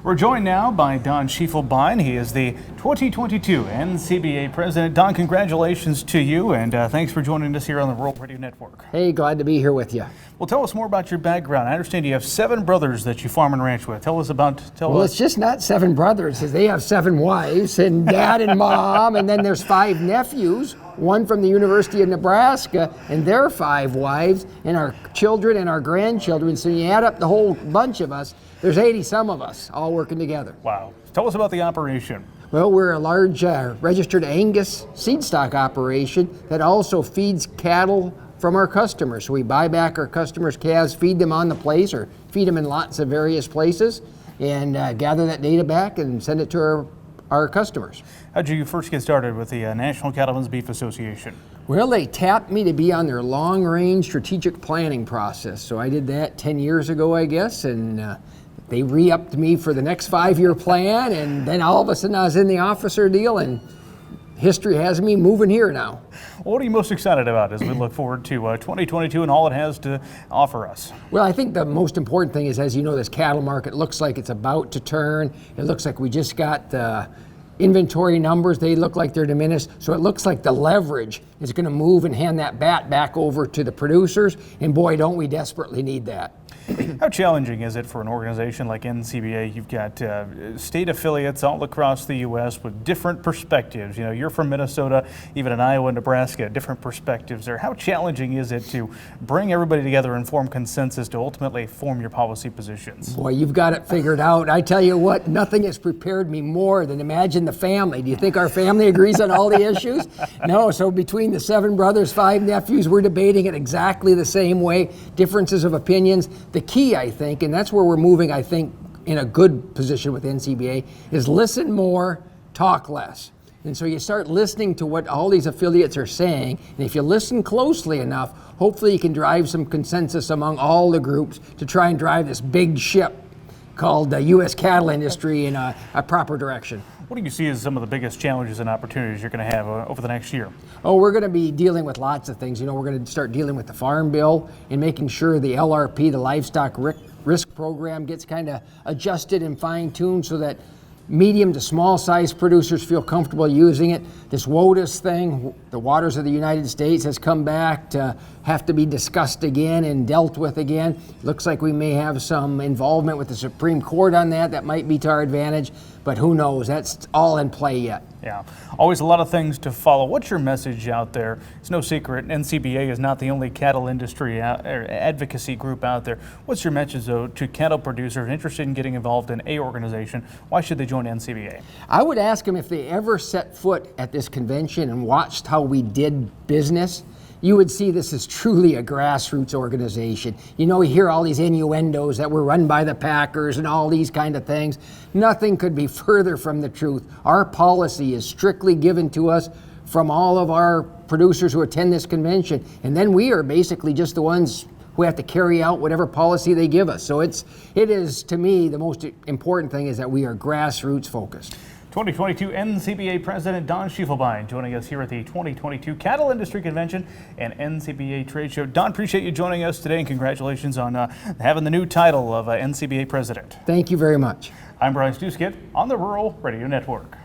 We're joined now by Don Schiefelbein. He is the 2022 NCBA President. Don, congratulations to you, and thanks for joining us here on the Rural Radio Network. Hey, glad to be here with you. Well, tell us more about your background. I understand you have 7 brothers that you farm and ranch with. Tell us. It's just not 7 brothers. They have 7 wives and dad and mom, and then there's 5 nephews, one from the University of Nebraska, and their 5 wives, and our children and our grandchildren. So you add up the whole bunch of us, there's 80 some of us all working together. Wow. Tell us about the operation. Well, we're a large registered Angus seedstock operation that also feeds cattle from our customers. So we buy back our customers' calves, feed them on the place or feed them in lots of various places, and gather that data back and send it to our customers. How did you first get started with the National Cattlemen's Beef Association? Well, they tapped me to be on their long-range strategic planning process. So I did that 10 years ago, I guess, and they re-upped me for the next 5-year plan, and then all of a sudden I was in the officer deal, and history has me moving here now. What are you most excited about as we look forward to 2022 and all it has to offer us? Well, I think the most important thing is, as you know, this cattle market looks like it's about to turn. It looks like we just got the inventory numbers. They look like they're diminished. So it looks like the leverage is going to move and hand that bat back over to the producers. And boy, don't we desperately need that. How challenging is it for an organization like NCBA? You've got state affiliates all across the U.S. with different perspectives. You know, you're from Minnesota, even in Iowa and Nebraska, different perspectives there. How challenging is it to bring everybody together and form consensus to ultimately form your policy positions? Boy, you've got it figured out. I tell you what, nothing has prepared me more than imagine the family. Do you think our family agrees on all the issues? No, so between the 7 brothers, 5 nephews, we're debating it exactly the same way, differences of opinions. The key, I think, and that's where we're moving, I think, in a good position with NCBA, is listen more, talk less. And so you start listening to what all these affiliates are saying, and if you listen closely enough, hopefully you can drive some consensus among all the groups to try and drive this big ship called the U.S. cattle industry in a proper direction. What do you see as some of the biggest challenges and opportunities you're going to have over the next year? Oh, we're going to be dealing with lots of things. You know, we're going to start dealing with the Farm Bill and making sure the LRP, the Livestock Risk Program, gets kind of adjusted and fine-tuned so that medium to small size producers feel comfortable using it. This WOTUS thing, the waters of the United States, has come back to have to be discussed again and dealt with again. Looks like we may have some involvement with the Supreme Court on that. That might be to our advantage, but who knows? That's all in play yet. Yeah, always a lot of things to follow. What's your message out there? It's no secret, NCBA is not the only cattle industry or advocacy group out there. What's your message, though, to cattle producers interested in getting involved in a organization? Why should they join NCBA? I would ask them if they ever set foot at this convention and watched how we did business. You would see this is truly a grassroots organization. You know, we hear all these innuendos that we're run by the Packers and all these kind of things. Nothing could be further from the truth. Our policy is strictly given to us from all of our producers who attend this convention. And then we are basically just the ones who have to carry out whatever policy they give us. So it is, to me, the most important thing is that we are grassroots focused. 2022 NCBA President Don Schiefelbein joining us here at the 2022 Cattle Industry Convention and NCBA Trade Show. Don, appreciate you joining us today, and congratulations on having the new title of NCBA President. Thank you very much. I'm Bryce Duskett on the Rural Radio Network.